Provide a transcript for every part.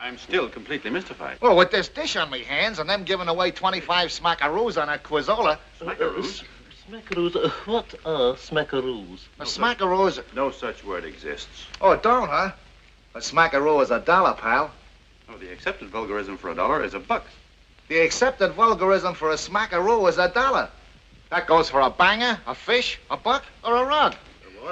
I'm still completely mystified. Well, with this dish on me hands and them giving away 25 smackaroos on a quizzola. Smackaroos? Smackaroos? What are smackaroos? A smackaroo. No such word exists. Oh, it don't, huh? A smackaroo is $1, pal. Oh, the accepted vulgarism for $1 is $1. The accepted vulgarism for a smackaroo is $1. That goes for a banger, a fish, a buck, or a rug.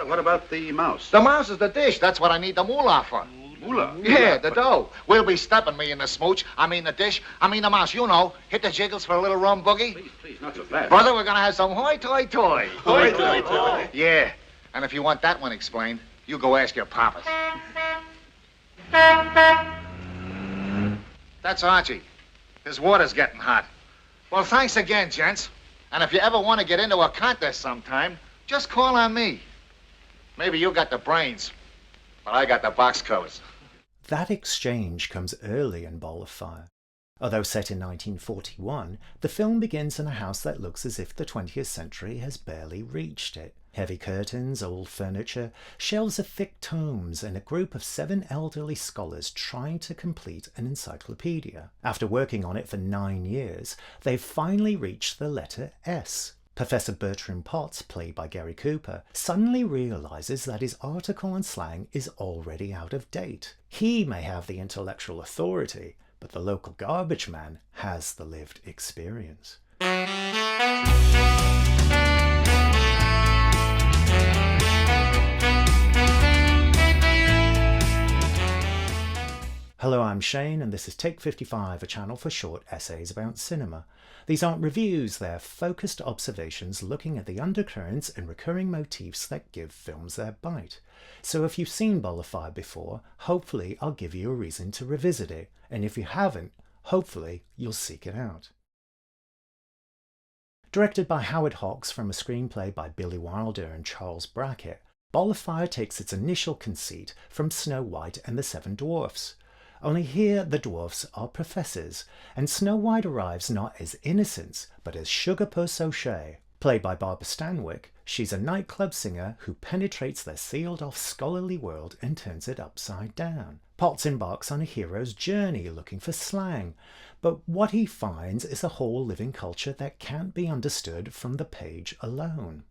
What about the mouse? The mouse is the dish. That's what I need the moolah for. Moolah? Yeah, the dough. We'll be stepping me in the smooch. I mean the dish. I mean the mouse. You know. Hit the jiggles for a little rum boogie. Please, not so fast. Brother, we're gonna have some hoy-toy-toy. Hoy-toy-toy. Yeah. And if you want that one explained, you go ask your papas. That's Archie. His water's getting hot. Well, thanks again, gents. And if you ever want to get into a contest sometime, just call on me. Maybe you got the brains, but I got the box covers. That exchange comes early in Ball of Fire. Although set in 1941, the film begins in a house that looks as if the 20th century has barely reached it. Heavy curtains, old furniture, shelves of thick tomes, and a group of 7 elderly scholars trying to complete an encyclopedia. After working on it for 9 years, they've finally reached the letter S. Professor Bertram Potts, played by Gary Cooper, suddenly realises that his article on slang is already out of date. He may have the intellectual authority, but the local garbage man has the lived experience. Hello, I'm Shane, and this is Take 55, a channel for short essays about cinema. These aren't reviews, they're focused observations looking at the undercurrents and recurring motifs that give films their bite. So if you've seen Ball of Fire before, hopefully I'll give you a reason to revisit it, and if you haven't, hopefully you'll seek it out. Directed by Howard Hawks from a screenplay by Billy Wilder and Charles Brackett, Ball of Fire takes its initial conceit from Snow White and the Seven Dwarfs. Only here the dwarfs are professors, and Snow White arrives not as innocents, but as Sugarpuss O'Shea. Played by Barbara Stanwyck, she's a nightclub singer who penetrates their sealed-off scholarly world and turns it upside down. Potts embarks on a hero's journey looking for slang, but what he finds is a whole living culture that can't be understood from the page alone.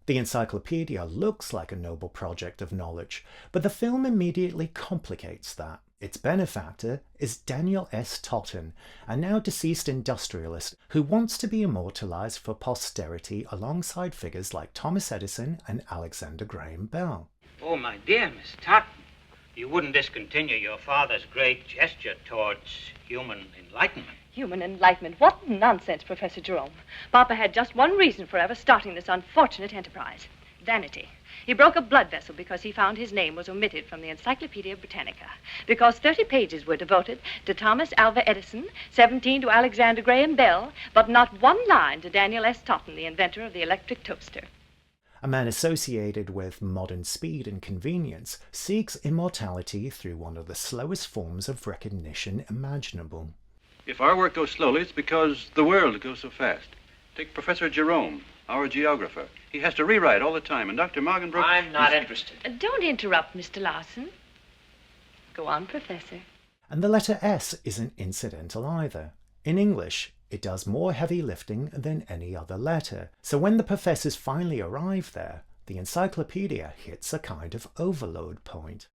The encyclopedia looks like a noble project of knowledge, but the film immediately complicates that. Its benefactor is Daniel S. Totten, a now deceased industrialist who wants to be immortalized for posterity alongside figures like Thomas Edison and Alexander Graham Bell. Oh, my dear Miss Totten, you wouldn't discontinue your father's great gesture towards human enlightenment. Human enlightenment? What nonsense, Professor Jerome. Papa had just one reason for ever starting this unfortunate enterprise. Vanity. He broke a blood vessel because he found his name was omitted from the Encyclopedia Britannica. Because 30 pages were devoted to Thomas Alva Edison, 17 to Alexander Graham Bell, but not one line to Daniel S. Totten, the inventor of the electric toaster. A man associated with modern speed and convenience seeks immortality through one of the slowest forms of recognition imaginable. If our work goes slowly, it's because the world goes so fast. Take Professor Jerome, our geographer. He has to rewrite all the time, and Dr. Morgenbrook... I'm not interested. Don't interrupt, Mr. Larson. Go on, Professor. And the letter S isn't incidental either. In English, it does more heavy lifting than any other letter. So when the professors finally arrive there, the encyclopedia hits a kind of overload point.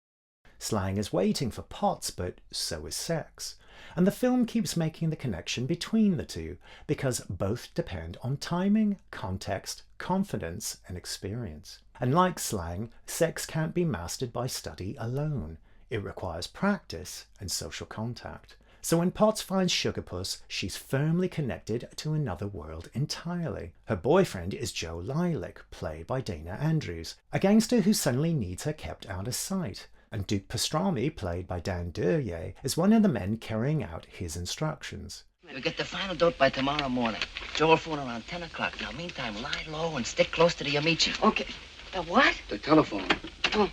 Slang is waiting for Potts, but so is sex. And the film keeps making the connection between the two, because both depend on timing, context, confidence, and experience. And like slang, sex can't be mastered by study alone. It requires practice and social contact. So when Potts finds Sugarpuss, she's firmly connected to another world entirely. Her boyfriend is Joe Lilac, played by Dana Andrews, a gangster who suddenly needs her kept out of sight. And Duke Pastrami, played by Dan Duryea, is one of the men carrying out his instructions. You'll get the final dope by tomorrow morning. Joe will phone around 10 o'clock. Now, meantime, lie low and stick close to the Amici. Okay. The what? The telephone. Oh.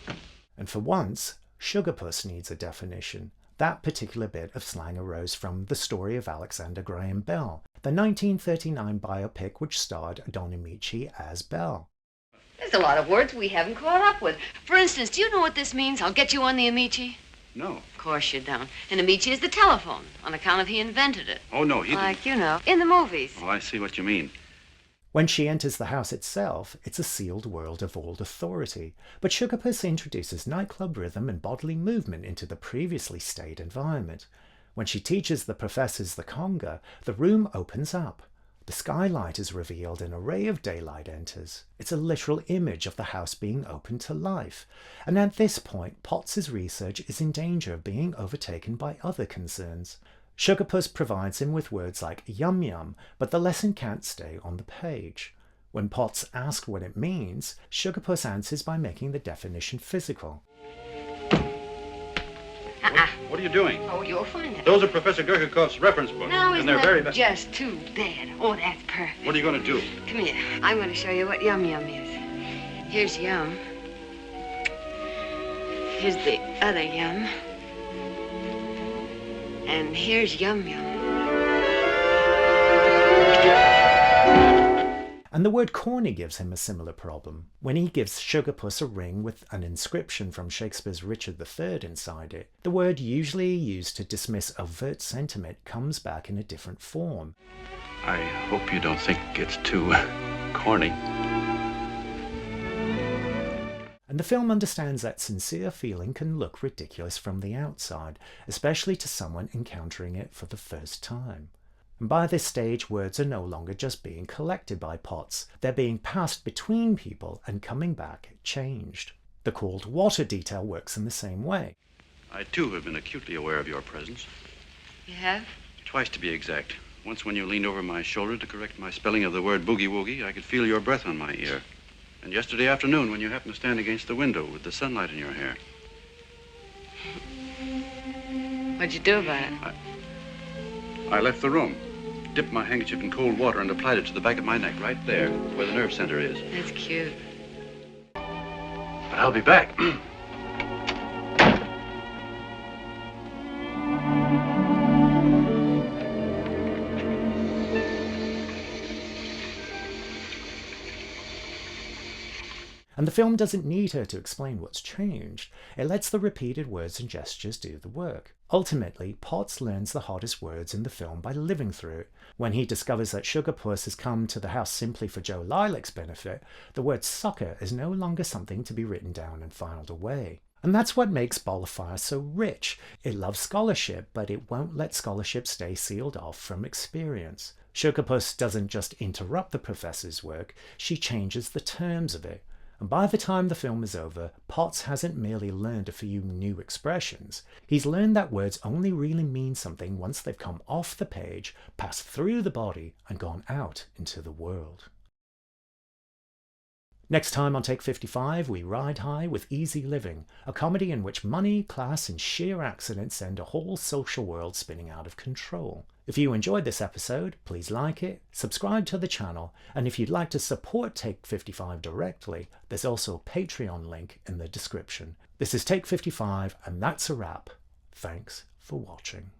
And for once, Sugarpuss needs a definition. That particular bit of slang arose from The Story of Alexander Graham Bell, the 1939 biopic which starred Don Amici as Bell. There's a lot of words we haven't caught up with. For instance, do you know what this means? I'll get you on the Amici. No. Of course you don't. And Amici is the telephone, on account of he invented it. Oh, no, he didn't. Like, you know, in the movies. Oh, I see what you mean. When she enters the house itself, it's a sealed world of old authority, but Sugarpuss introduces nightclub rhythm and bodily movement into the previously staid environment. When she teaches the professors the conga, the room opens up. The skylight is revealed, an array of daylight enters. It's a literal image of the house being open to life. And at this point, Potts's research is in danger of being overtaken by other concerns. Sugarpuss provides him with words like yum yum, but the lesson can't stay on the page. When Potts asks what it means, Sugarpuss answers by making the definition physical. What are you doing? Oh, you'll find it. Those are Professor Gerkikoff's reference books. No, and they're very bad. just too bad? Oh, that's perfect. What are you going to do? Come here. I'm going to show you what yum yum is. Here's yum. Here's the other yum. And here's yum yum. And the word corny gives him a similar problem. When he gives Sugarpuss a ring with an inscription from Shakespeare's Richard III inside it, the word usually used to dismiss overt sentiment comes back in a different form. I hope you don't think it's too corny. And the film understands that sincere feeling can look ridiculous from the outside, especially to someone encountering it for the first time. And by this stage, words are no longer just being collected by Potts, they're being passed between people and coming back changed. The cold water detail works in the same way. I, too, have been acutely aware of your presence. You have? Twice, to be exact. Once when you leaned over my shoulder to correct my spelling of the word boogie-woogie, I could feel your breath on my ear. And yesterday afternoon when you happened to stand against the window with the sunlight in your hair. What'd you do about it? I left the room, dipped my handkerchief in cold water and applied it to the back of my neck, right there, where the nerve center is. That's cute. But I'll be back. And the film doesn't need her to explain what's changed. It lets the repeated words and gestures do the work. Ultimately, Potts learns the hardest words in the film by living through it. When he discovers that Sugarpuss has come to the house simply for Joe Lilacs' benefit, the word sucker is no longer something to be written down and filed away. And that's what makes Ball of Fire so rich. It loves scholarship, but it won't let scholarship stay sealed off from experience. Sugarpuss doesn't just interrupt the professor's work, she changes the terms of it. And by the time the film is over, Potts hasn't merely learned a few new expressions. He's learned that words only really mean something once they've come off the page, passed through the body, and gone out into the world. Next time on Take 55, we ride high with Easy Living, a comedy in which money, class, and sheer accident send a whole social world spinning out of control. If you enjoyed this episode, please like it, subscribe to the channel, and if you'd like to support Take 55 directly, there's also a Patreon link in the description. This is Take 55, and that's a wrap. Thanks for watching.